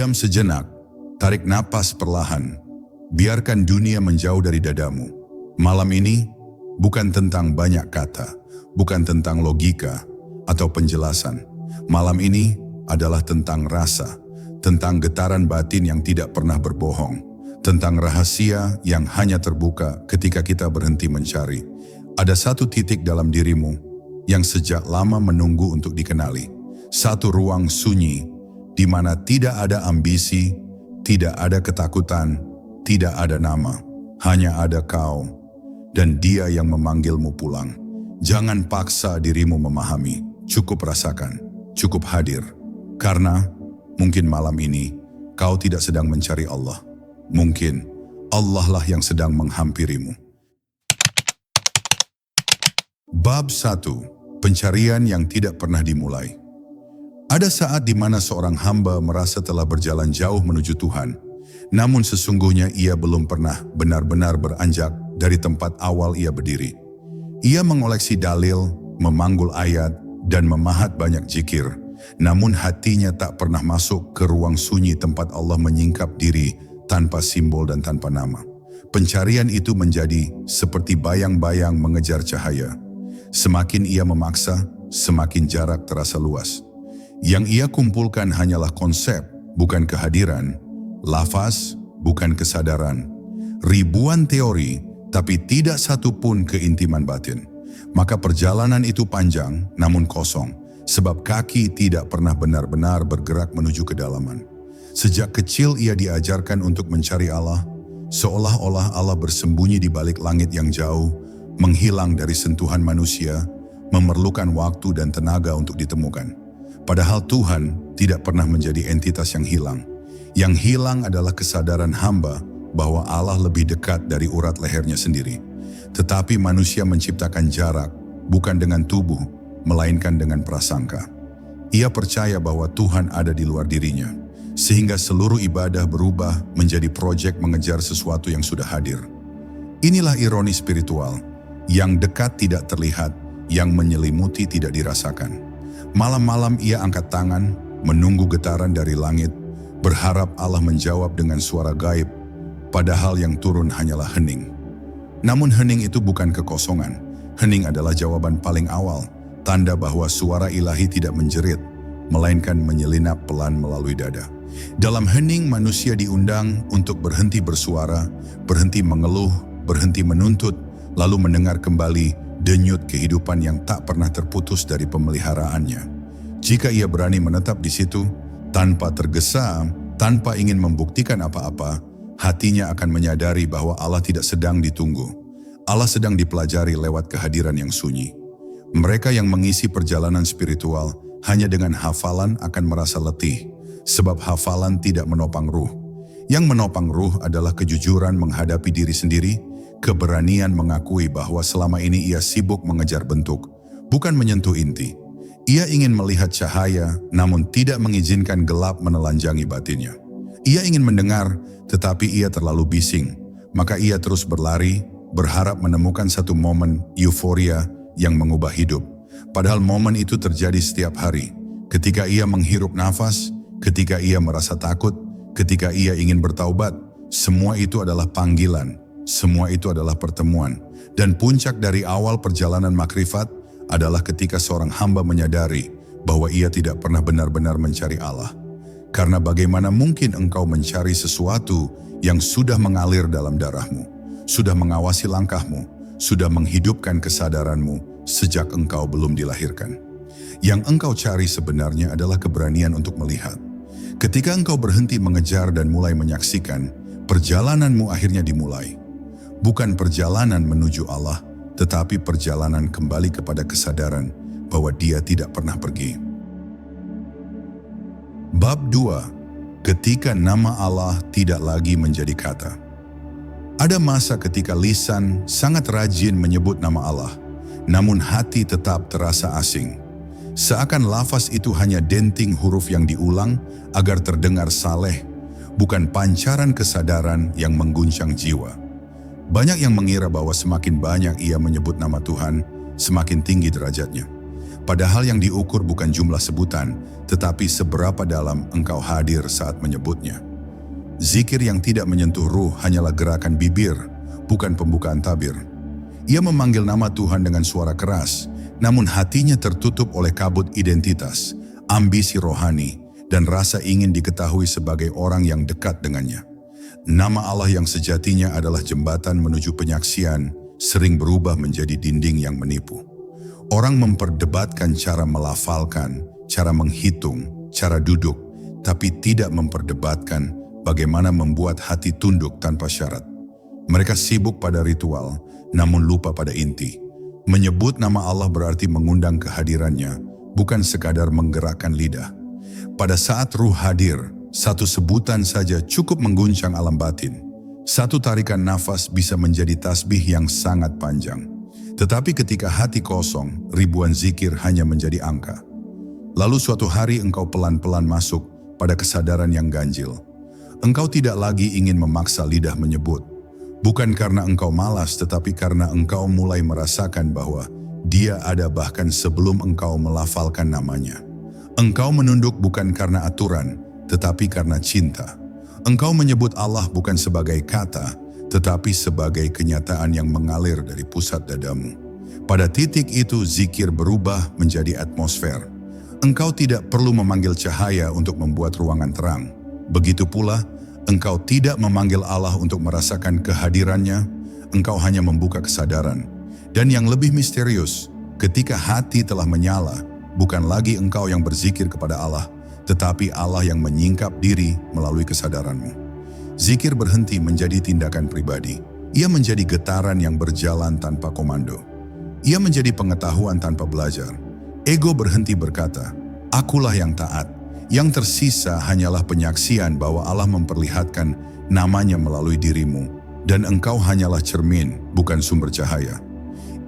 Diam sejenak, tarik napas perlahan. Biarkan dunia menjauh dari dadamu. Malam ini bukan tentang banyak kata, bukan tentang logika atau penjelasan. Malam ini adalah tentang rasa, tentang getaran batin yang tidak pernah berbohong, tentang rahasia yang hanya terbuka ketika kita berhenti mencari. Ada satu titik dalam dirimu yang sejak lama menunggu untuk dikenali. Satu ruang sunyi di mana tidak ada ambisi, tidak ada ketakutan, tidak ada nama, hanya ada kau dan dia yang memanggilmu pulang. Jangan paksa dirimu memahami, cukup rasakan, cukup hadir. Karena mungkin malam ini kau tidak sedang mencari Allah. Mungkin Allah lah yang sedang menghampirimu. Bab 1. Pencarian yang tidak pernah dimulai. Ada saat di mana seorang hamba merasa telah berjalan jauh menuju Tuhan, namun sesungguhnya ia belum pernah benar-benar beranjak dari tempat awal ia berdiri. Ia mengoleksi dalil, memanggul ayat, dan memahat banyak zikir, namun hatinya tak pernah masuk ke ruang sunyi tempat Allah menyingkap diri tanpa simbol dan tanpa nama. Pencarian itu menjadi seperti bayang-bayang mengejar cahaya. Semakin ia memaksa, semakin jarak terasa luas. Yang ia kumpulkan hanyalah konsep, bukan kehadiran, lafaz, bukan kesadaran, ribuan teori, tapi tidak satu pun keintiman batin. Maka perjalanan itu panjang, namun kosong, sebab kaki tidak pernah benar-benar bergerak menuju kedalaman. Sejak kecil ia diajarkan untuk mencari Allah, seolah-olah Allah bersembunyi di balik langit yang jauh, menghilang dari sentuhan manusia, memerlukan waktu dan tenaga untuk ditemukan. Padahal Tuhan tidak pernah menjadi entitas yang hilang. Yang hilang adalah kesadaran hamba bahwa Allah lebih dekat dari urat lehernya sendiri. Tetapi manusia menciptakan jarak, bukan dengan tubuh, melainkan dengan prasangka. Ia percaya bahwa Tuhan ada di luar dirinya, sehingga seluruh ibadah berubah menjadi proyek mengejar sesuatu yang sudah hadir. Inilah ironi spiritual, yang dekat tidak terlihat, yang menyelimuti tidak dirasakan. Malam-malam ia angkat tangan, menunggu getaran dari langit, berharap Allah menjawab dengan suara gaib, padahal yang turun hanyalah hening. Namun hening itu bukan kekosongan, hening adalah jawaban paling awal, tanda bahwa suara ilahi tidak menjerit, melainkan menyelinap pelan melalui dada. Dalam hening manusia diundang untuk berhenti bersuara, berhenti mengeluh, berhenti menuntut, lalu mendengar kembali denyut kehidupan yang tak pernah terputus dari pemeliharaannya. Jika ia berani menetap di situ, tanpa tergesa, tanpa ingin membuktikan apa-apa, hatinya akan menyadari bahwa Allah tidak sedang ditunggu. Allah sedang dipelajari lewat kehadiran yang sunyi. Mereka yang mengisi perjalanan spiritual hanya dengan hafalan akan merasa letih, sebab hafalan tidak menopang ruh. Yang menopang ruh adalah kejujuran menghadapi diri sendiri, keberanian mengakui bahwa selama ini ia sibuk mengejar bentuk, bukan menyentuh inti. Ia ingin melihat cahaya, namun tidak mengizinkan gelap menelanjangi batinnya. Ia ingin mendengar, tetapi ia terlalu bising. Maka ia terus berlari, berharap menemukan satu momen euforia yang mengubah hidup. Padahal momen itu terjadi setiap hari. Ketika ia menghirup nafas, ketika ia merasa takut, ketika ia ingin bertaubat, semua itu adalah panggilan. Semua itu adalah pertemuan, dan puncak dari awal perjalanan makrifat adalah ketika seorang hamba menyadari bahwa ia tidak pernah benar-benar mencari Allah. Karena bagaimana mungkin engkau mencari sesuatu yang sudah mengalir dalam darahmu, sudah mengawasi langkahmu, sudah menghidupkan kesadaranmu sejak engkau belum dilahirkan. Yang engkau cari sebenarnya adalah keberanian untuk melihat. Ketika engkau berhenti mengejar dan mulai menyaksikan, perjalananmu akhirnya dimulai. Bukan perjalanan menuju Allah, tetapi perjalanan kembali kepada kesadaran bahwa Dia tidak pernah pergi. Bab 2. Ketika nama Allah tidak lagi menjadi kata. Ada masa ketika lisan sangat rajin menyebut nama Allah, namun hati tetap terasa asing. Seakan lafaz itu hanya denting huruf yang diulang agar terdengar saleh, bukan pancaran kesadaran yang mengguncang jiwa. Banyak yang mengira bahwa semakin banyak ia menyebut nama Tuhan, semakin tinggi derajatnya. Padahal yang diukur bukan jumlah sebutan, tetapi seberapa dalam engkau hadir saat menyebutnya. Zikir yang tidak menyentuh ruh hanyalah gerakan bibir, bukan pembukaan tabir. Ia memanggil nama Tuhan dengan suara keras, namun hatinya tertutup oleh kabut identitas, ambisi rohani, dan rasa ingin diketahui sebagai orang yang dekat dengannya. Nama Allah yang sejatinya adalah jembatan menuju penyaksian, sering berubah menjadi dinding yang menipu. Orang memperdebatkan cara melafalkan, cara menghitung, cara duduk, tapi tidak memperdebatkan bagaimana membuat hati tunduk tanpa syarat. Mereka sibuk pada ritual, namun lupa pada inti. Menyebut nama Allah berarti mengundang kehadirannya, bukan sekadar menggerakkan lidah. Pada saat ruh hadir, satu sebutan saja cukup mengguncang alam batin. Satu tarikan nafas bisa menjadi tasbih yang sangat panjang. Tetapi ketika hati kosong, ribuan zikir hanya menjadi angka. Lalu suatu hari engkau pelan-pelan masuk pada kesadaran yang ganjil. Engkau tidak lagi ingin memaksa lidah menyebut. Bukan karena engkau malas, tetapi karena engkau mulai merasakan bahwa Dia ada bahkan sebelum engkau melafalkan namanya. Engkau menunduk bukan karena aturan, tetapi karena cinta. Engkau menyebut Allah bukan sebagai kata, tetapi sebagai kenyataan yang mengalir dari pusat dadamu. Pada titik itu zikir berubah menjadi atmosfer. Engkau tidak perlu memanggil cahaya untuk membuat ruangan terang. Begitu pula, engkau tidak memanggil Allah untuk merasakan kehadirannya, engkau hanya membuka kesadaran. Dan yang lebih misterius, ketika hati telah menyala, bukan lagi engkau yang berzikir kepada Allah, tetapi Allah yang menyingkap diri melalui kesadaranmu. Zikir berhenti menjadi tindakan pribadi. Ia menjadi getaran yang berjalan tanpa komando. Ia menjadi pengetahuan tanpa belajar. Ego berhenti berkata, "Akulah yang taat." Yang tersisa hanyalah penyaksian bahwa Allah memperlihatkan namanya melalui dirimu, dan engkau hanyalah cermin, bukan sumber cahaya.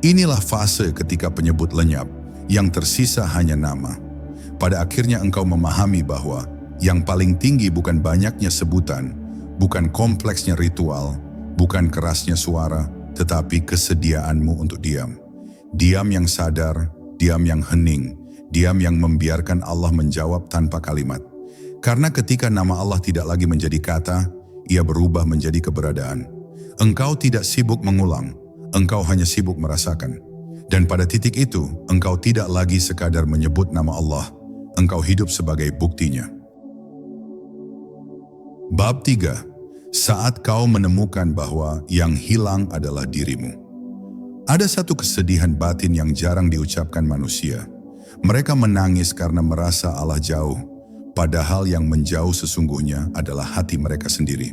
Inilah fase ketika penyebut lenyap, yang tersisa hanya nama. Pada akhirnya engkau memahami bahwa yang paling tinggi bukan banyaknya sebutan, bukan kompleksnya ritual, bukan kerasnya suara, tetapi kesediaanmu untuk diam. Diam yang sadar, diam yang hening, diam yang membiarkan Allah menjawab tanpa kalimat. Karena ketika nama Allah tidak lagi menjadi kata, ia berubah menjadi keberadaan. Engkau tidak sibuk mengulang, engkau hanya sibuk merasakan. Dan pada titik itu, engkau tidak lagi sekadar menyebut nama Allah, engkau hidup sebagai buktinya. Bab 3. Saat kau menemukan bahwa yang hilang adalah dirimu. Ada satu kesedihan batin yang jarang diucapkan manusia. Mereka menangis karena merasa Allah jauh, padahal yang menjauh sesungguhnya adalah hati mereka sendiri.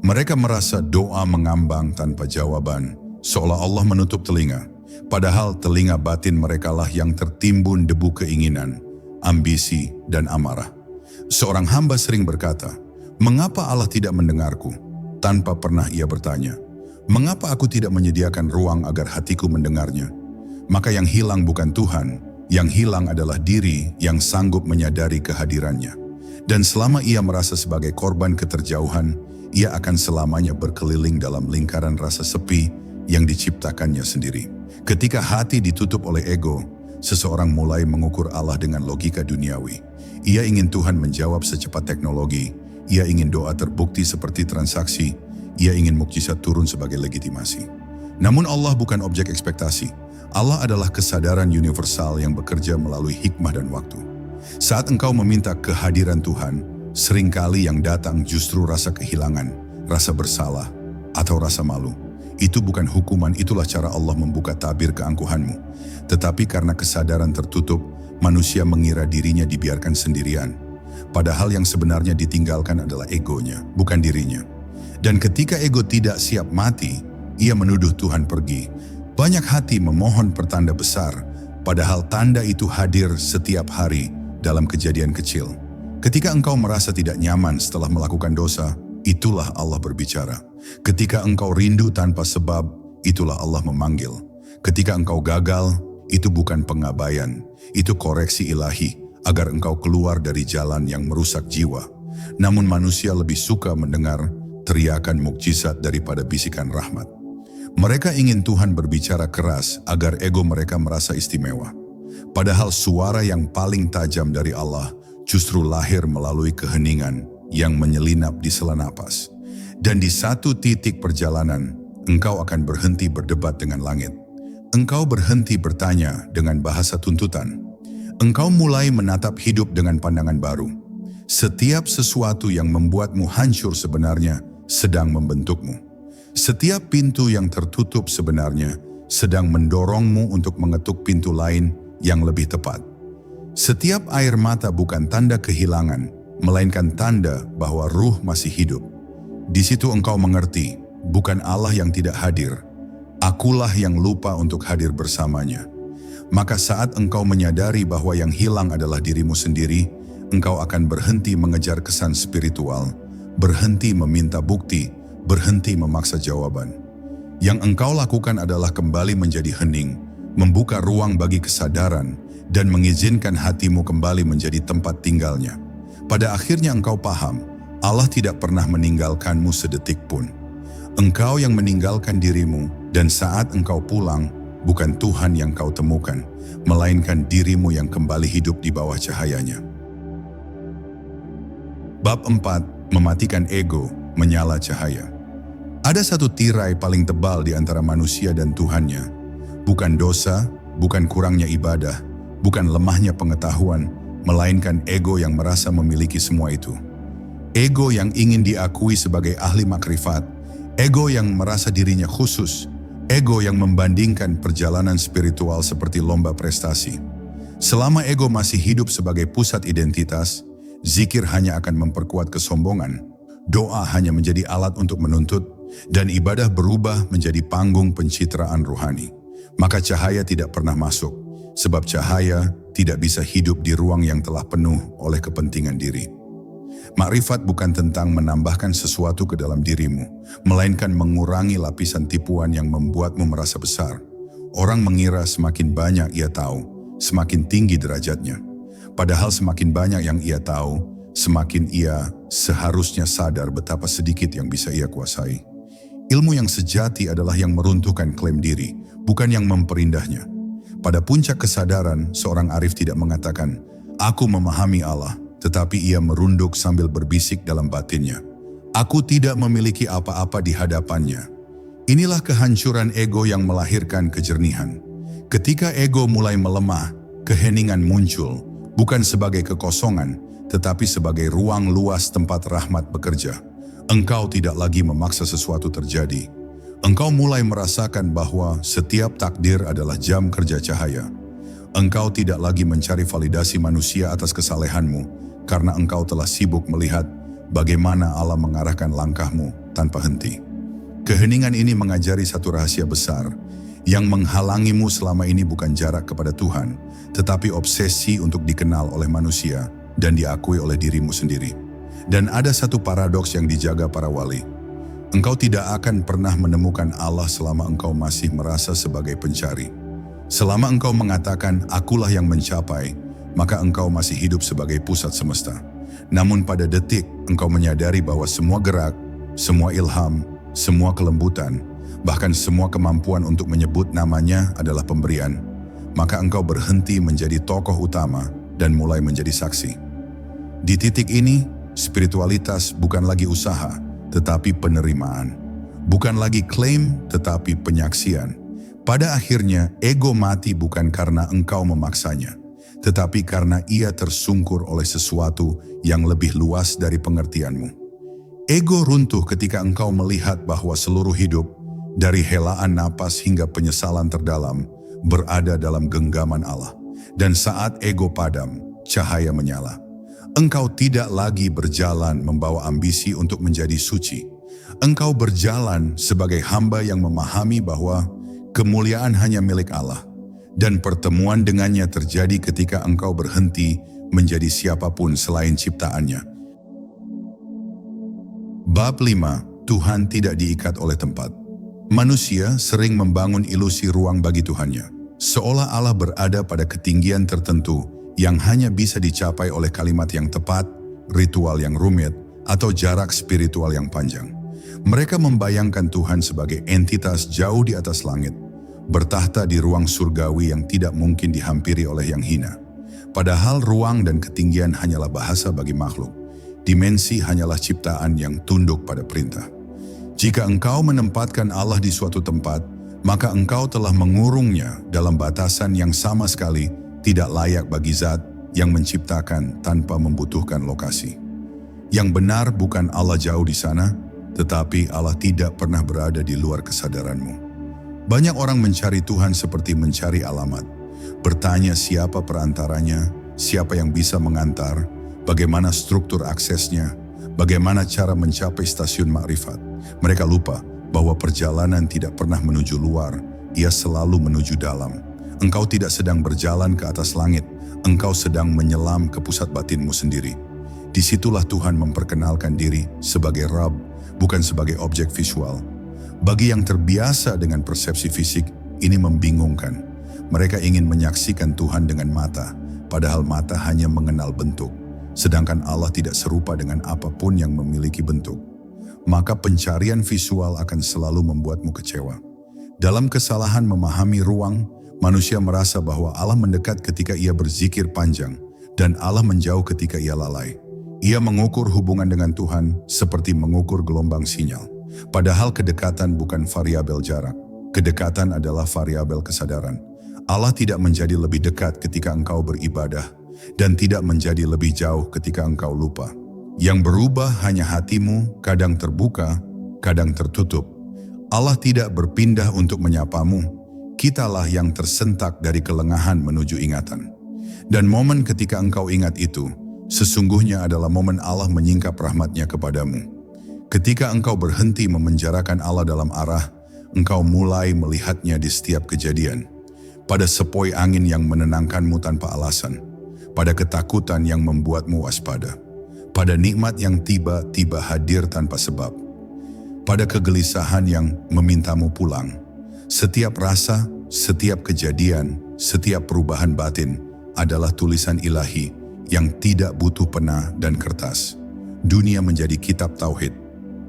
Mereka merasa doa mengambang tanpa jawaban, seolah Allah menutup telinga. Padahal telinga batin merekalah yang tertimbun debu keinginan, ambisi, dan amarah. Seorang hamba sering berkata, "Mengapa Allah tidak mendengarku?" Tanpa pernah ia bertanya, "Mengapa aku tidak menyediakan ruang agar hatiku mendengarnya?" Maka yang hilang bukan Tuhan, yang hilang adalah diri yang sanggup menyadari kehadirannya. Dan selama ia merasa sebagai korban keterjauhan, ia akan selamanya berkeliling dalam lingkaran rasa sepi yang diciptakannya sendiri. Ketika hati ditutup oleh ego, seseorang mulai mengukur Allah dengan logika duniawi. Ia ingin Tuhan menjawab secepat teknologi, ia ingin doa terbukti seperti transaksi, ia ingin mukjizat turun sebagai legitimasi. Namun Allah bukan objek ekspektasi. Allah adalah kesadaran universal yang bekerja melalui hikmah dan waktu. Saat engkau meminta kehadiran Tuhan, seringkali yang datang justru rasa kehilangan, rasa bersalah, atau rasa malu. Itu bukan hukuman, itulah cara Allah membuka tabir keangkuhanmu. Tetapi karena kesadaran tertutup, manusia mengira dirinya dibiarkan sendirian. Padahal yang sebenarnya ditinggalkan adalah egonya, bukan dirinya. Dan ketika ego tidak siap mati, ia menuduh Tuhan pergi. Banyak hati memohon pertanda besar, padahal tanda itu hadir setiap hari dalam kejadian kecil. Ketika engkau merasa tidak nyaman setelah melakukan dosa, itulah Allah berbicara. Ketika engkau rindu tanpa sebab, itulah Allah memanggil. Ketika engkau gagal, itu bukan pengabaian, itu koreksi ilahi agar engkau keluar dari jalan yang merusak jiwa. Namun manusia lebih suka mendengar teriakan mukjizat daripada bisikan rahmat. Mereka ingin Tuhan berbicara keras agar ego mereka merasa istimewa. Padahal suara yang paling tajam dari Allah justru lahir melalui keheningan yang menyelinap di sela napas. Dan di satu titik perjalanan, engkau akan berhenti berdebat dengan langit. Engkau berhenti bertanya dengan bahasa tuntutan. Engkau mulai menatap hidup dengan pandangan baru. Setiap sesuatu yang membuatmu hancur sebenarnya sedang membentukmu. Setiap pintu yang tertutup sebenarnya sedang mendorongmu untuk mengetuk pintu lain yang lebih tepat. Setiap air mata bukan tanda kehilangan, melainkan tanda bahwa ruh masih hidup. Di situ engkau mengerti, bukan Allah yang tidak hadir. Akulah yang lupa untuk hadir bersamanya. Maka saat engkau menyadari bahwa yang hilang adalah dirimu sendiri, engkau akan berhenti mengejar kesan spiritual, berhenti meminta bukti, berhenti memaksa jawaban. Yang engkau lakukan adalah kembali menjadi hening, membuka ruang bagi kesadaran, dan mengizinkan hatimu kembali menjadi tempat tinggalnya. Pada akhirnya engkau paham, Allah tidak pernah meninggalkanmu sedetik pun. Engkau yang meninggalkan dirimu, dan saat engkau pulang, bukan Tuhan yang kau temukan, melainkan dirimu yang kembali hidup di bawah cahayanya. Bab 4. Mematikan ego, menyala cahaya. Ada satu tirai paling tebal di antara manusia dan Tuhannya. Bukan dosa, bukan kurangnya ibadah, bukan lemahnya pengetahuan, melainkan ego yang merasa memiliki semua itu. Ego yang ingin diakui sebagai ahli makrifat, ego yang merasa dirinya khusus, ego yang membandingkan perjalanan spiritual seperti lomba prestasi. Selama ego masih hidup sebagai pusat identitas, zikir hanya akan memperkuat kesombongan, doa hanya menjadi alat untuk menuntut, dan ibadah berubah menjadi panggung pencitraan rohani. Maka cahaya tidak pernah masuk, sebab cahaya tidak bisa hidup di ruang yang telah penuh oleh kepentingan diri. Makrifat bukan tentang menambahkan sesuatu ke dalam dirimu, melainkan mengurangi lapisan tipuan yang membuatmu merasa besar. Orang mengira semakin banyak ia tahu, semakin tinggi derajatnya. Padahal semakin banyak yang ia tahu, semakin ia seharusnya sadar betapa sedikit yang bisa ia kuasai. Ilmu yang sejati adalah yang meruntuhkan klaim diri, bukan yang memperindahnya. Pada puncak kesadaran, seorang arif tidak mengatakan, "Aku memahami Allah," tetapi ia merunduk sambil berbisik dalam batinnya, "Aku tidak memiliki apa-apa di hadapannya." Inilah kehancuran ego yang melahirkan kejernihan. Ketika ego mulai melemah, keheningan muncul, bukan sebagai kekosongan, tetapi sebagai ruang luas tempat rahmat bekerja. Engkau tidak lagi memaksa sesuatu terjadi. Engkau mulai merasakan bahwa setiap takdir adalah jam kerja cahaya. Engkau tidak lagi mencari validasi manusia atas kesalehanmu, karena engkau telah sibuk melihat bagaimana Allah mengarahkan langkahmu tanpa henti. Keheningan ini mengajari satu rahasia besar. Yang menghalangimu selama ini bukan jarak kepada Tuhan, tetapi obsesi untuk dikenal oleh manusia dan diakui oleh dirimu sendiri. Dan ada satu paradoks yang dijaga para wali. Engkau tidak akan pernah menemukan Allah selama engkau masih merasa sebagai pencari. Selama engkau mengatakan, "Akulah yang mencapai," maka engkau masih hidup sebagai pusat semesta. Namun pada detik, engkau menyadari bahwa semua gerak, semua ilham, semua kelembutan, bahkan semua kemampuan untuk menyebut namanya adalah pemberian. Maka engkau berhenti menjadi tokoh utama dan mulai menjadi saksi. Di titik ini, spiritualitas bukan lagi usaha, tetapi penerimaan. Bukan lagi klaim, tetapi penyaksian. Pada akhirnya, ego mati bukan karena engkau memaksanya, tetapi karena ia tersungkur oleh sesuatu yang lebih luas dari pengertianmu. Ego runtuh ketika engkau melihat bahwa seluruh hidup, dari helaan napas hingga penyesalan terdalam, berada dalam genggaman Allah. Dan saat ego padam, cahaya menyala. Engkau tidak lagi berjalan membawa ambisi untuk menjadi suci. Engkau berjalan sebagai hamba yang memahami bahwa kemuliaan hanya milik Allah. Dan pertemuan dengannya terjadi ketika engkau berhenti menjadi siapapun selain ciptaannya. Bab 5. Tuhan tidak diikat oleh tempat. Manusia sering membangun ilusi ruang bagi Tuhannya, seolah Allah berada pada ketinggian tertentu yang hanya bisa dicapai oleh kalimat yang tepat, ritual yang rumit, atau jarak spiritual yang panjang. Mereka membayangkan Tuhan sebagai entitas jauh di atas langit, bertahta di ruang surgawi yang tidak mungkin dihampiri oleh yang hina. Padahal ruang dan ketinggian hanyalah bahasa bagi makhluk. Dimensi hanyalah ciptaan yang tunduk pada perintah. Jika engkau menempatkan Allah di suatu tempat, maka engkau telah mengurungnya dalam batasan yang sama sekali tidak layak bagi zat yang menciptakan tanpa membutuhkan lokasi. Yang benar bukan Allah jauh di sana, tetapi Allah tidak pernah berada di luar kesadaranmu. Banyak orang mencari Tuhan seperti mencari alamat, bertanya siapa perantaranya, siapa yang bisa mengantar, bagaimana struktur aksesnya, bagaimana cara mencapai stasiun makrifat. Mereka lupa bahwa perjalanan tidak pernah menuju luar, ia selalu menuju dalam. Engkau tidak sedang berjalan ke atas langit, engkau sedang menyelam ke pusat batinmu sendiri. Disitulah Tuhan memperkenalkan diri sebagai Rabb, bukan sebagai objek visual. Bagi yang terbiasa dengan persepsi fisik, ini membingungkan. Mereka ingin menyaksikan Tuhan dengan mata, padahal mata hanya mengenal bentuk. Sedangkan Allah tidak serupa dengan apapun yang memiliki bentuk. Maka pencarian visual akan selalu membuatmu kecewa. Dalam kesalahan memahami ruang, manusia merasa bahwa Allah mendekat ketika ia berzikir panjang, dan Allah menjauh ketika ia lalai. Ia mengukur hubungan dengan Tuhan seperti mengukur gelombang sinyal. Padahal kedekatan bukan variabel jarak. Kedekatan adalah variabel kesadaran. Allah tidak menjadi lebih dekat ketika engkau beribadah dan tidak menjadi lebih jauh ketika engkau lupa. Yang berubah hanya hatimu, kadang terbuka, kadang tertutup. Allah tidak berpindah untuk menyapamu. Kitalah yang tersentak dari kelengahan menuju ingatan. Dan momen ketika engkau ingat itu, sesungguhnya adalah momen Allah menyingkap rahmat-Nya kepadamu. Ketika engkau berhenti memenjarakan Allah dalam arah, engkau mulai melihat-Nya di setiap kejadian. Pada sepoi angin yang menenangkanmu tanpa alasan, pada ketakutan yang membuatmu waspada, pada nikmat yang tiba-tiba hadir tanpa sebab, pada kegelisahan yang memintamu pulang. Setiap rasa, setiap kejadian, setiap perubahan batin adalah tulisan ilahi yang tidak butuh pena dan kertas. Dunia menjadi kitab tauhid,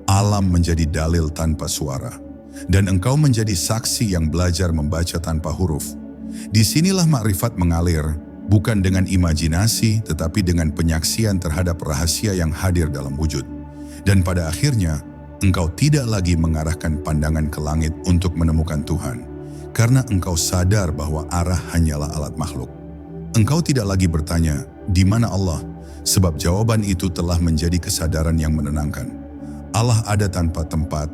alam menjadi dalil tanpa suara, dan engkau menjadi saksi yang belajar membaca tanpa huruf. Disinilah makrifat mengalir, bukan dengan imajinasi tetapi dengan penyaksian terhadap rahasia yang hadir dalam wujud. Dan pada akhirnya, engkau tidak lagi mengarahkan pandangan ke langit untuk menemukan Tuhan, karena engkau sadar bahwa arah hanyalah alat makhluk. Engkau tidak lagi bertanya, di mana Allah? Sebab jawaban itu telah menjadi kesadaran yang menenangkan. Allah ada tanpa tempat,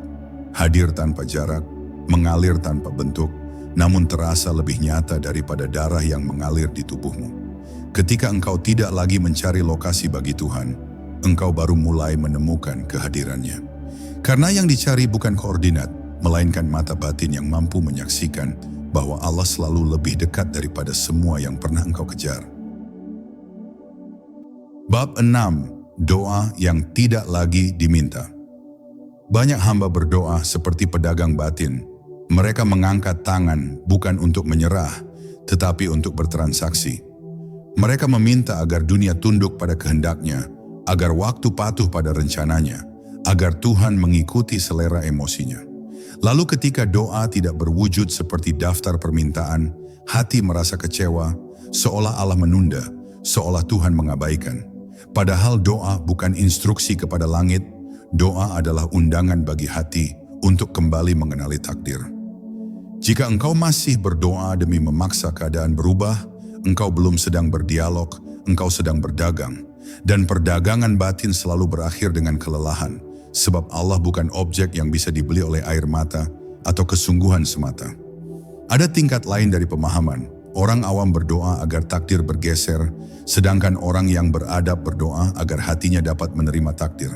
hadir tanpa jarak, mengalir tanpa bentuk, namun terasa lebih nyata daripada darah yang mengalir di tubuhmu. Ketika engkau tidak lagi mencari lokasi bagi Tuhan, engkau baru mulai menemukan kehadirannya. Karena yang dicari bukan koordinat, melainkan mata batin yang mampu menyaksikan bahwa Allah selalu lebih dekat daripada semua yang pernah engkau kejar. Bab 6. Doa yang tidak lagi diminta. Banyak hamba berdoa seperti pedagang batin. Mereka mengangkat tangan bukan untuk menyerah, tetapi untuk bertransaksi. Mereka meminta agar dunia tunduk pada kehendaknya, agar waktu patuh pada rencananya, agar Tuhan mengikuti selera emosinya. Lalu ketika doa tidak berwujud seperti daftar permintaan, hati merasa kecewa, seolah Allah menunda, seolah Tuhan mengabaikan. Padahal doa bukan instruksi kepada langit, doa adalah undangan bagi hati untuk kembali mengenali takdir. Jika engkau masih berdoa demi memaksa keadaan berubah, engkau belum sedang berdialog, engkau sedang berdagang. Dan perdagangan batin selalu berakhir dengan kelelahan, sebab Allah bukan objek yang bisa dibeli oleh air mata atau kesungguhan semata. Ada tingkat lain dari pemahaman. Orang awam berdoa agar takdir bergeser, sedangkan orang yang beradab berdoa agar hatinya dapat menerima takdir.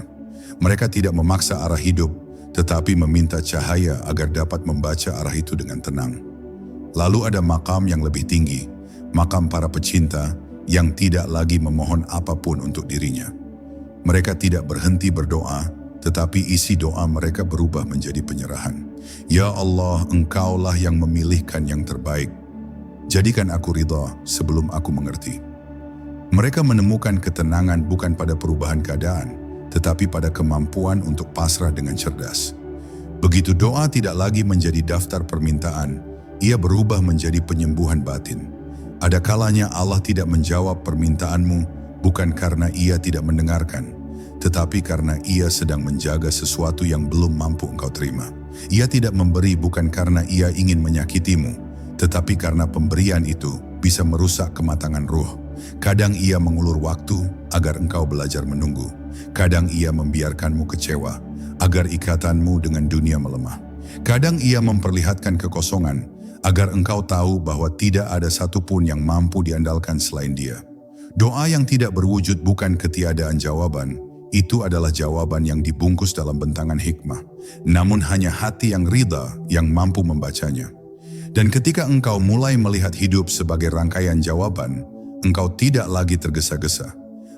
Mereka tidak memaksa arah hidup, tetapi meminta cahaya agar dapat membaca arah itu dengan tenang. Lalu ada makam yang lebih tinggi, makam para pecinta yang tidak lagi memohon apapun untuk dirinya. Mereka tidak berhenti berdoa, tetapi isi doa mereka berubah menjadi penyerahan. Ya Allah, Engkaulah yang memilihkan yang terbaik. Jadikan aku ridha sebelum aku mengerti. Mereka menemukan ketenangan bukan pada perubahan keadaan, tetapi pada kemampuan untuk pasrah dengan cerdas. Begitu doa tidak lagi menjadi daftar permintaan, ia berubah menjadi penyembuhan batin. Ada kalanya Allah tidak menjawab permintaanmu bukan karena ia tidak mendengarkan, tetapi karena ia sedang menjaga sesuatu yang belum mampu engkau terima. Ia tidak memberi bukan karena ia ingin menyakitimu, tetapi karena pemberian itu bisa merusak kematangan ruh. Kadang ia mengulur waktu agar engkau belajar menunggu. Kadang ia membiarkanmu kecewa agar ikatanmu dengan dunia melemah. Kadang ia memperlihatkan kekosongan agar engkau tahu bahwa tidak ada satupun yang mampu diandalkan selain Dia. Doa yang tidak berwujud bukan ketiadaan jawaban, itu adalah jawaban yang dibungkus dalam bentangan hikmah. Namun hanya hati yang ridha yang mampu membacanya. Dan ketika engkau mulai melihat hidup sebagai rangkaian jawaban, engkau tidak lagi tergesa-gesa.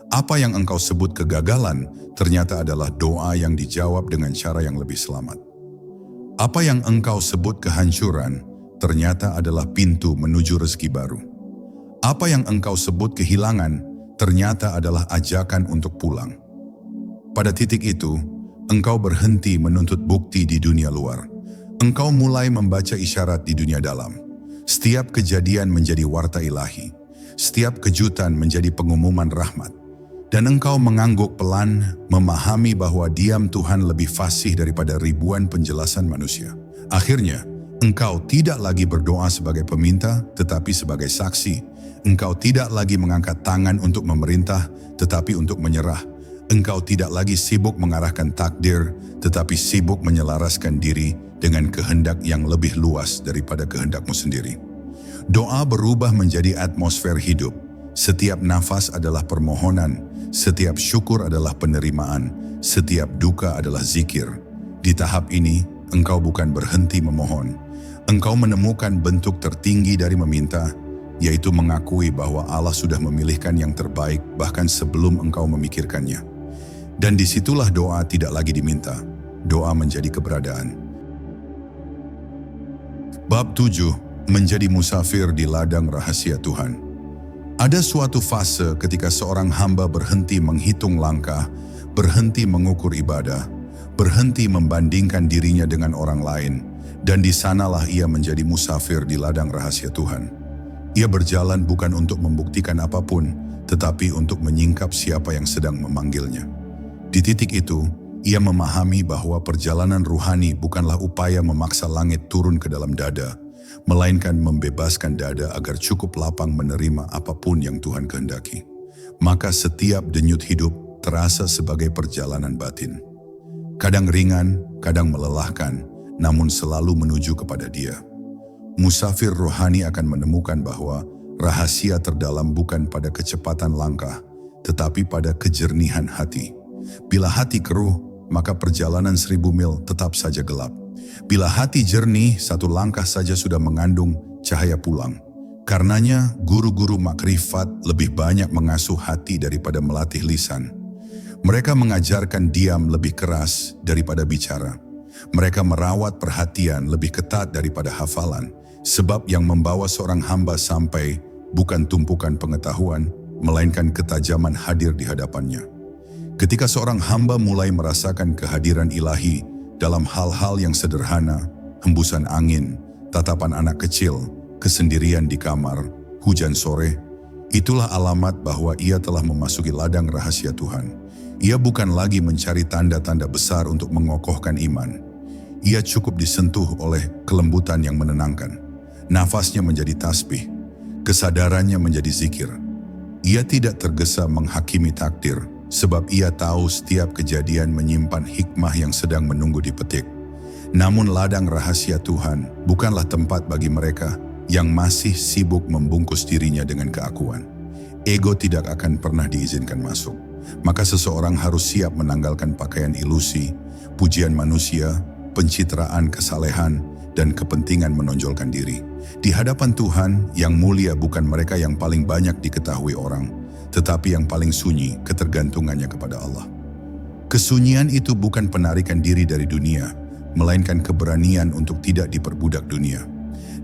Apa yang engkau sebut kegagalan ternyata adalah doa yang dijawab dengan cara yang lebih selamat. Apa yang engkau sebut kehancuran ternyata adalah pintu menuju rezeki baru. Apa yang engkau sebut kehilangan ternyata adalah ajakan untuk pulang. Pada titik itu, engkau berhenti menuntut bukti di dunia luar. Engkau mulai membaca isyarat di dunia dalam. Setiap kejadian menjadi warta ilahi. Setiap kejutan menjadi pengumuman rahmat. Dan engkau mengangguk pelan, memahami bahwa diam Tuhan lebih fasih daripada ribuan penjelasan manusia. Akhirnya, engkau tidak lagi berdoa sebagai peminta, tetapi sebagai saksi. Engkau tidak lagi mengangkat tangan untuk memerintah, tetapi untuk menyerah. Engkau tidak lagi sibuk mengarahkan takdir, tetapi sibuk menyelaraskan diri dengan kehendak yang lebih luas daripada kehendakmu sendiri. Doa berubah menjadi atmosfer hidup. Setiap nafas adalah permohonan, setiap syukur adalah penerimaan, setiap duka adalah zikir. Di tahap ini, engkau bukan berhenti memohon. Engkau menemukan bentuk tertinggi dari meminta, yaitu mengakui bahwa Allah sudah memilihkan yang terbaik bahkan sebelum engkau memikirkannya. Dan disitulah doa tidak lagi diminta, doa menjadi keberadaan. Bab 7, menjadi musafir di ladang rahasia Tuhan. Ada suatu fase ketika seorang hamba berhenti menghitung langkah, berhenti mengukur ibadah, berhenti membandingkan dirinya dengan orang lain, dan di sanalah ia menjadi musafir di ladang rahasia Tuhan. Ia berjalan bukan untuk membuktikan apapun, tetapi untuk menyingkap siapa yang sedang memanggilnya. Di titik itu, ia memahami bahwa perjalanan ruhani bukanlah upaya memaksa langit turun ke dalam dada, melainkan membebaskan dada agar cukup lapang menerima apapun yang Tuhan kehendaki. Maka setiap denyut hidup terasa sebagai perjalanan batin. Kadang ringan, kadang melelahkan, namun selalu menuju kepada Dia. Musafir rohani akan menemukan bahwa rahasia terdalam bukan pada kecepatan langkah, tetapi pada kejernihan hati. Bila hati keruh, maka perjalanan 1000 mil tetap saja gelap. Bila hati jernih, satu langkah saja sudah mengandung cahaya pulang. Karenanya, guru-guru makrifat lebih banyak mengasuh hati daripada melatih lisan. Mereka mengajarkan diam lebih keras daripada bicara. Mereka merawat perhatian lebih ketat daripada hafalan, sebab yang membawa seorang hamba sampai bukan tumpukan pengetahuan, melainkan ketajaman hadir di hadapannya. Ketika seorang hamba mulai merasakan kehadiran ilahi dalam hal-hal yang sederhana, hembusan angin, tatapan anak kecil, kesendirian di kamar, hujan sore, itulah alamat bahwa ia telah memasuki ladang rahasia Tuhan. Ia bukan lagi mencari tanda-tanda besar untuk mengokohkan iman. Ia cukup disentuh oleh kelembutan yang menenangkan. Nafasnya menjadi tasbih, kesadarannya menjadi zikir. Ia tidak tergesa menghakimi takdir, sebab ia tahu setiap kejadian menyimpan hikmah yang sedang menunggu dipetik. Namun ladang rahasia Tuhan bukanlah tempat bagi mereka yang masih sibuk membungkus dirinya dengan keakuan. Ego tidak akan pernah diizinkan masuk. Maka seseorang harus siap menanggalkan pakaian ilusi, pujian manusia, pencitraan kesalehan, dan kepentingan menonjolkan diri. Di hadapan Tuhan yang mulia bukan mereka yang paling banyak diketahui orang, tetapi yang paling sunyi ketergantungannya kepada Allah. Kesunyian itu bukan penarikan diri dari dunia, melainkan keberanian untuk tidak diperbudak dunia.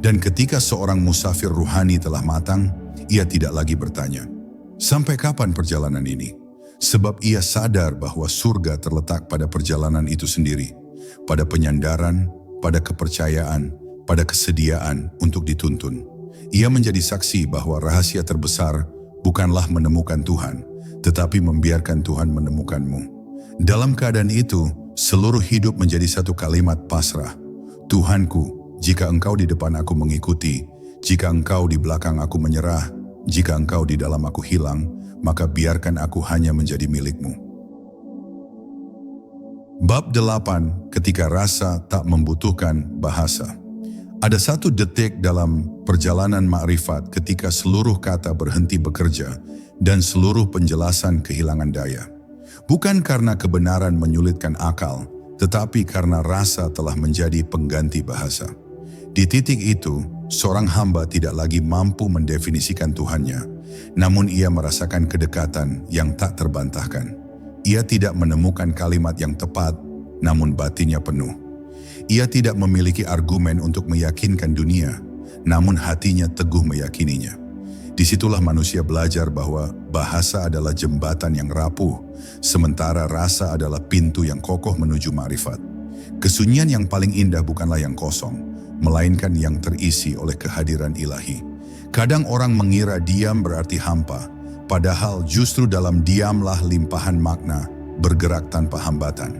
Dan ketika seorang musafir ruhani telah matang, ia tidak lagi bertanya, "Sampai kapan perjalanan ini?" Sebab ia sadar bahwa surga terletak pada perjalanan itu sendiri, pada penyandaran, pada kepercayaan, pada kesediaan untuk dituntun. Ia menjadi saksi bahwa rahasia terbesar bukanlah menemukan Tuhan, tetapi membiarkan Tuhan menemukanmu. Dalam keadaan itu, seluruh hidup menjadi satu kalimat pasrah. Tuhanku, jika Engkau di depan aku mengikuti, jika Engkau di belakang aku menyerah, jika Engkau di dalam aku hilang, maka biarkan aku hanya menjadi milik-Mu. Bab 8, ketika rasa tak membutuhkan bahasa. Ada satu detik dalam perjalanan makrifat ketika seluruh kata berhenti bekerja dan seluruh penjelasan kehilangan daya. Bukan karena kebenaran menyulitkan akal, tetapi karena rasa telah menjadi pengganti bahasa. Di titik itu, seorang hamba tidak lagi mampu mendefinisikan Tuhannya, namun ia merasakan kedekatan yang tak terbantahkan. Ia tidak menemukan kalimat yang tepat, namun batinnya penuh. Ia tidak memiliki argumen untuk meyakinkan dunia, namun hatinya teguh meyakininya. Disitulah manusia belajar bahwa bahasa adalah jembatan yang rapuh, sementara rasa adalah pintu yang kokoh menuju makrifat. Kesunyian yang paling indah bukanlah yang kosong, melainkan yang terisi oleh kehadiran ilahi. Kadang orang mengira diam berarti hampa, padahal justru dalam diamlah limpahan makna bergerak tanpa hambatan.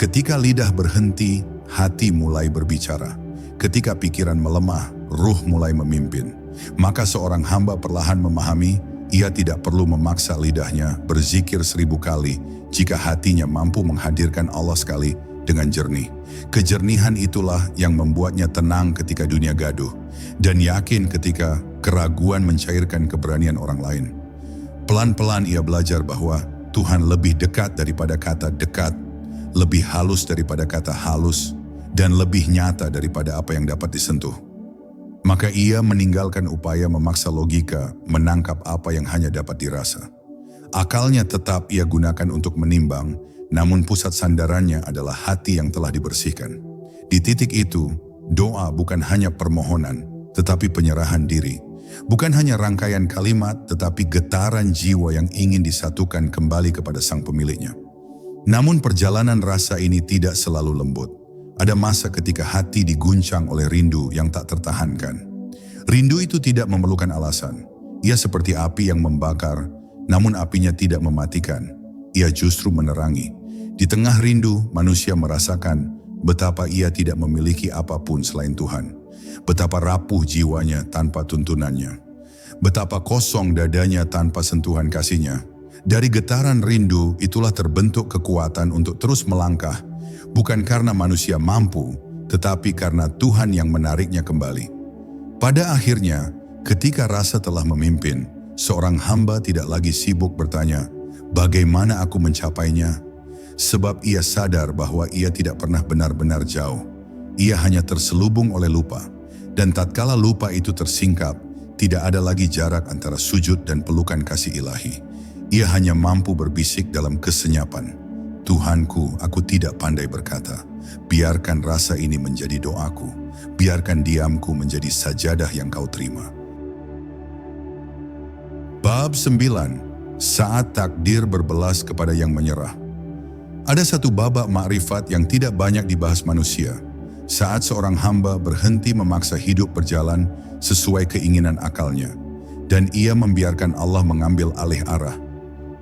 Ketika lidah berhenti, hati mulai berbicara. Ketika pikiran melemah, ruh mulai memimpin. Maka seorang hamba perlahan memahami, ia tidak perlu memaksa lidahnya berzikir 1000 kali jika hatinya mampu menghadirkan Allah sekali dengan jernih. Kejernihan itulah yang membuatnya tenang ketika dunia gaduh, dan yakin ketika keraguan mencairkan keberanian orang lain. Pelan-pelan ia belajar bahwa Tuhan lebih dekat daripada kata dekat, lebih halus daripada kata halus, dan lebih nyata daripada apa yang dapat disentuh. Maka ia meninggalkan upaya memaksa logika menangkap apa yang hanya dapat dirasa. Akalnya tetap ia gunakan untuk menimbang, namun pusat sandarannya adalah hati yang telah dibersihkan. Di titik itu, doa bukan hanya permohonan, tetapi penyerahan diri. Bukan hanya rangkaian kalimat, tetapi getaran jiwa yang ingin disatukan kembali kepada sang pemiliknya. Namun perjalanan rasa ini tidak selalu lembut. Ada masa ketika hati diguncang oleh rindu yang tak tertahankan. Rindu itu tidak memerlukan alasan. Ia seperti api yang membakar, namun apinya tidak mematikan. Ia justru menerangi. Di tengah rindu, manusia merasakan betapa ia tidak memiliki apapun selain Tuhan. Betapa rapuh jiwanya tanpa tuntunannya. Betapa kosong dadanya tanpa sentuhan kasihnya. Dari getaran rindu, itulah terbentuk kekuatan untuk terus melangkah, bukan karena manusia mampu, tetapi karena Tuhan yang menariknya kembali. Pada akhirnya, ketika rasa telah memimpin, seorang hamba tidak lagi sibuk bertanya, bagaimana aku mencapainya? Sebab ia sadar bahwa ia tidak pernah benar-benar jauh. Ia hanya terselubung oleh lupa, dan tatkala lupa itu tersingkap, tidak ada lagi jarak antara sujud dan pelukan kasih ilahi. Ia hanya mampu berbisik dalam kesenyapan, Tuhanku, aku tidak pandai berkata. Biarkan rasa ini menjadi doaku. Biarkan diamku menjadi sajadah yang kau terima. Bab 9. Saat takdir berbelas kepada yang menyerah. Ada satu babak makrifat yang tidak banyak dibahas manusia. Saat seorang hamba berhenti memaksa hidup berjalan sesuai keinginan akalnya, dan ia membiarkan Allah mengambil alih arah.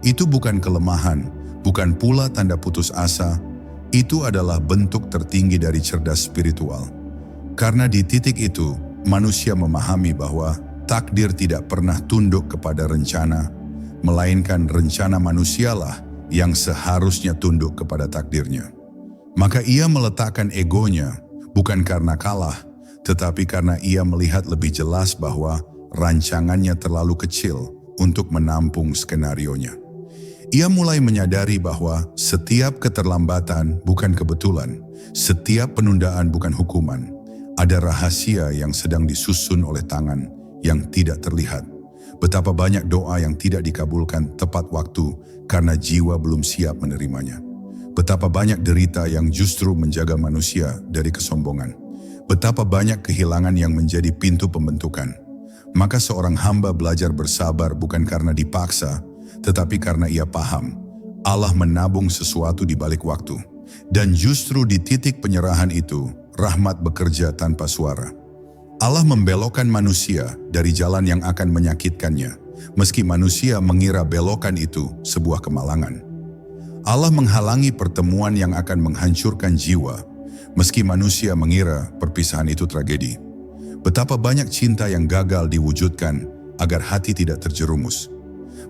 Itu bukan kelemahan, bukan pula tanda putus asa. Itu adalah bentuk tertinggi dari cerdas spiritual. Karena di titik itu, manusia memahami bahwa takdir tidak pernah tunduk kepada rencana, melainkan rencana manusialah yang seharusnya tunduk kepada takdirnya. Maka ia meletakkan egonya, bukan karena kalah, tetapi karena ia melihat lebih jelas bahwa rancangannya terlalu kecil untuk menampung skenarionya. Ia mulai menyadari bahwa setiap keterlambatan bukan kebetulan, setiap penundaan bukan hukuman. Ada rahasia yang sedang disusun oleh tangan yang tidak terlihat. Betapa banyak doa yang tidak dikabulkan tepat waktu karena jiwa belum siap menerimanya. Betapa banyak derita yang justru menjaga manusia dari kesombongan. Betapa banyak kehilangan yang menjadi pintu pembentukan. Maka seorang hamba belajar bersabar bukan karena dipaksa, tetapi karena ia paham, Allah menabung sesuatu di balik waktu. Dan justru di titik penyerahan itu, rahmat bekerja tanpa suara. Allah membelokkan manusia dari jalan yang akan menyakitkannya, meski manusia mengira belokan itu sebuah kemalangan. Allah menghalangi pertemuan yang akan menghancurkan jiwa, meski manusia mengira perpisahan itu tragedi. Betapa banyak cinta yang gagal diwujudkan agar hati tidak terjerumus.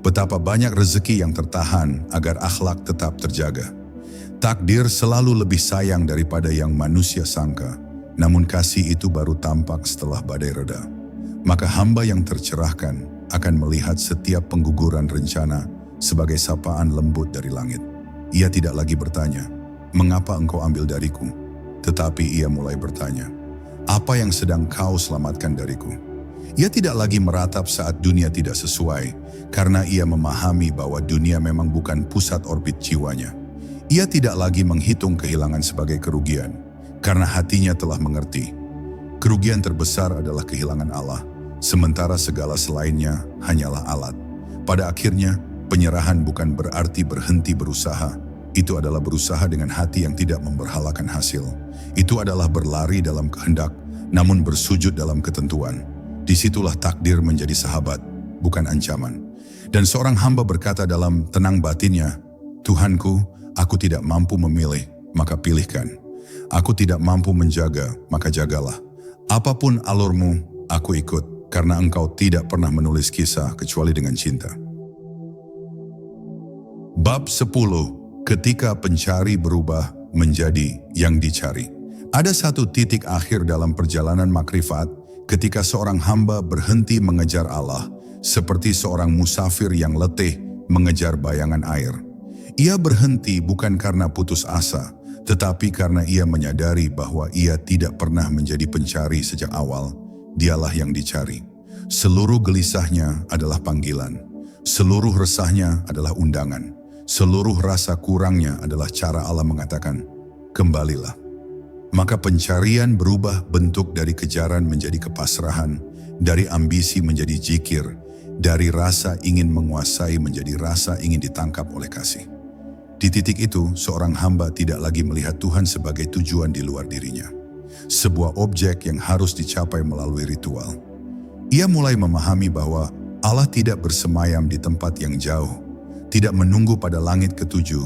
Betapa banyak rezeki yang tertahan agar akhlak tetap terjaga. Takdir selalu lebih sayang daripada yang manusia sangka, namun kasih itu baru tampak setelah badai reda. Maka hamba yang tercerahkan akan melihat setiap pengguguran rencana sebagai sapaan lembut dari langit. Ia tidak lagi bertanya, "Mengapa engkau ambil dariku?" Tetapi ia mulai bertanya, "Apa yang sedang kau selamatkan dariku?" Ia tidak lagi meratap saat dunia tidak sesuai, karena ia memahami bahwa dunia memang bukan pusat orbit jiwanya. Ia tidak lagi menghitung kehilangan sebagai kerugian, karena hatinya telah mengerti. Kerugian terbesar adalah kehilangan Allah, sementara segala selainnya hanyalah alat. Pada akhirnya, penyerahan bukan berarti berhenti berusaha. Itu adalah berusaha dengan hati yang tidak memberhalakan hasil. Itu adalah berlari dalam kehendak, namun bersujud dalam ketentuan. Disitulah takdir menjadi sahabat, bukan ancaman. Dan seorang hamba berkata dalam tenang batinnya, "Tuhanku, aku tidak mampu memilih, maka pilihkan. Aku tidak mampu menjaga, maka jagalah. Apapun alurmu, aku ikut, karena engkau tidak pernah menulis kisah kecuali dengan cinta." Bab 10. Ketika pencari berubah menjadi yang dicari. Ada satu titik akhir dalam perjalanan makrifat ketika seorang hamba berhenti mengejar Allah seperti seorang musafir yang letih mengejar bayangan air. Ia berhenti bukan karena putus asa, tetapi karena ia menyadari bahwa ia tidak pernah menjadi pencari sejak awal. Dialah yang dicari. Seluruh gelisahnya adalah panggilan. Seluruh resahnya adalah undangan. Seluruh rasa kurangnya adalah cara Allah mengatakan, "Kembalilah." Maka pencarian berubah bentuk dari kejaran menjadi kepasrahan, dari ambisi menjadi zikir, dari rasa ingin menguasai menjadi rasa ingin ditangkap oleh kasih. Di titik itu, seorang hamba tidak lagi melihat Tuhan sebagai tujuan di luar dirinya, sebuah objek yang harus dicapai melalui ritual. Ia mulai memahami bahwa Allah tidak bersemayam di tempat yang jauh, tidak menunggu pada langit ketujuh,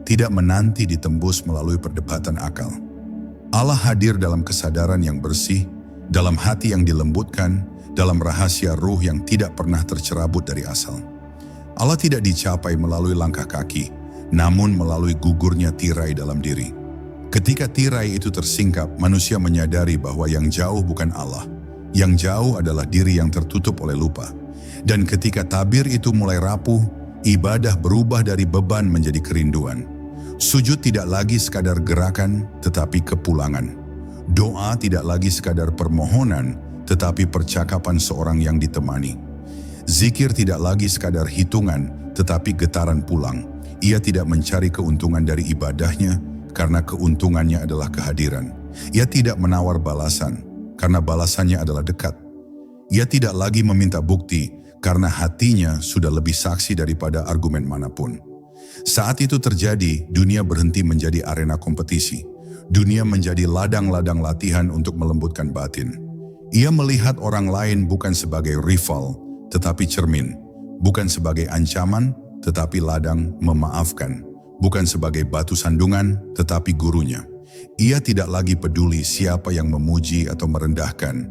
tidak menanti ditembus melalui perdebatan akal. Allah hadir dalam kesadaran yang bersih, dalam hati yang dilembutkan, dalam rahasia ruh yang tidak pernah tercerabut dari asal. Allah tidak dicapai melalui langkah kaki, namun melalui gugurnya tirai dalam diri. Ketika tirai itu tersingkap, manusia menyadari bahwa yang jauh bukan Allah. Yang jauh adalah diri yang tertutup oleh lupa. Dan ketika tabir itu mulai rapuh, ibadah berubah dari beban menjadi kerinduan. Sujud tidak lagi sekadar gerakan, tetapi kepulangan. Doa tidak lagi sekadar permohonan, tetapi percakapan seorang yang ditemani. Zikir tidak lagi sekadar hitungan, tetapi getaran pulang. Ia tidak mencari keuntungan dari ibadahnya, karena keuntungannya adalah kehadiran. Ia tidak menawar balasan, karena balasannya adalah dekat. Ia tidak lagi meminta bukti, karena hatinya sudah lebih saksi daripada argumen manapun. Saat itu terjadi, dunia berhenti menjadi arena kompetisi. Dunia menjadi ladang-ladang latihan untuk melembutkan batin. Ia melihat orang lain bukan sebagai rival, tetapi cermin. Bukan sebagai ancaman, tetapi ladang memaafkan. Bukan sebagai batu sandungan, tetapi gurunya. Ia tidak lagi peduli siapa yang memuji atau merendahkan,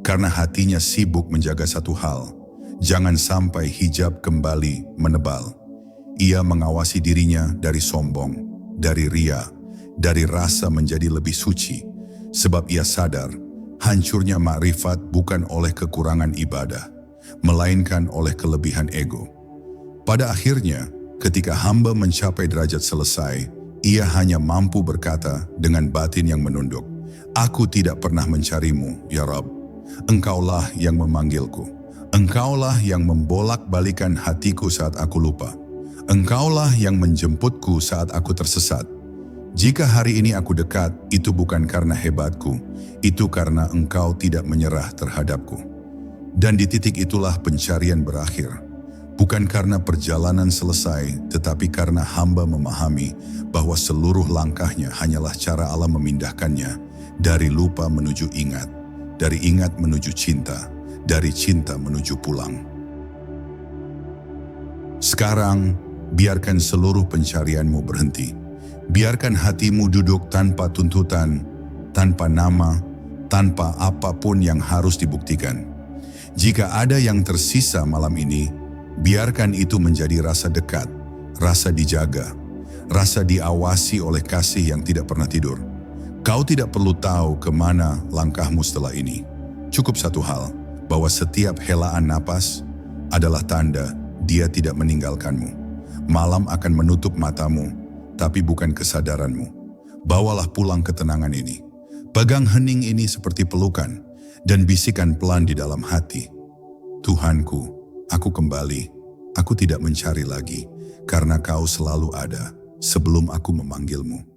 karena hatinya sibuk menjaga satu hal. Jangan sampai hijab kembali menebal. Ia mengawasi dirinya dari sombong, dari ria, dari rasa menjadi lebih suci. Sebab ia sadar, hancurnya makrifat bukan oleh kekurangan ibadah, melainkan oleh kelebihan ego. Pada akhirnya, ketika hamba mencapai derajat selesai, ia hanya mampu berkata dengan batin yang menunduk, "Aku tidak pernah mencarimu, ya Rabb. Engkaulah yang memanggilku. Engkaulah yang membolak-balikan hatiku saat aku lupa. Engkaulah yang menjemputku saat aku tersesat. Jika hari ini aku dekat, itu bukan karena hebatku, itu karena engkau tidak menyerah terhadapku." Dan di titik itulah pencarian berakhir. Bukan karena perjalanan selesai, tetapi karena hamba memahami bahwa seluruh langkahnya hanyalah cara Allah memindahkannya Dari lupa menuju ingat, dari ingat menuju cinta, dari cinta menuju pulang. Sekarang, biarkan seluruh pencarianmu berhenti. Biarkan hatimu duduk tanpa tuntutan, tanpa nama, tanpa apapun yang harus dibuktikan. Jika ada yang tersisa malam ini, biarkan itu menjadi rasa dekat, rasa dijaga, rasa diawasi oleh kasih yang tidak pernah tidur. Kau tidak perlu tahu kemana langkahmu setelah ini. Cukup satu hal, bahwa setiap helaan napas adalah tanda Dia tidak meninggalkanmu. Malam akan menutup matamu, tapi bukan kesadaranmu. Bawalah pulang ketenangan ini. Pegang hening ini seperti pelukan, dan bisikan pelan di dalam hati. Tuhanku, aku kembali. Aku tidak mencari lagi, karena Kau selalu ada sebelum aku memanggilmu.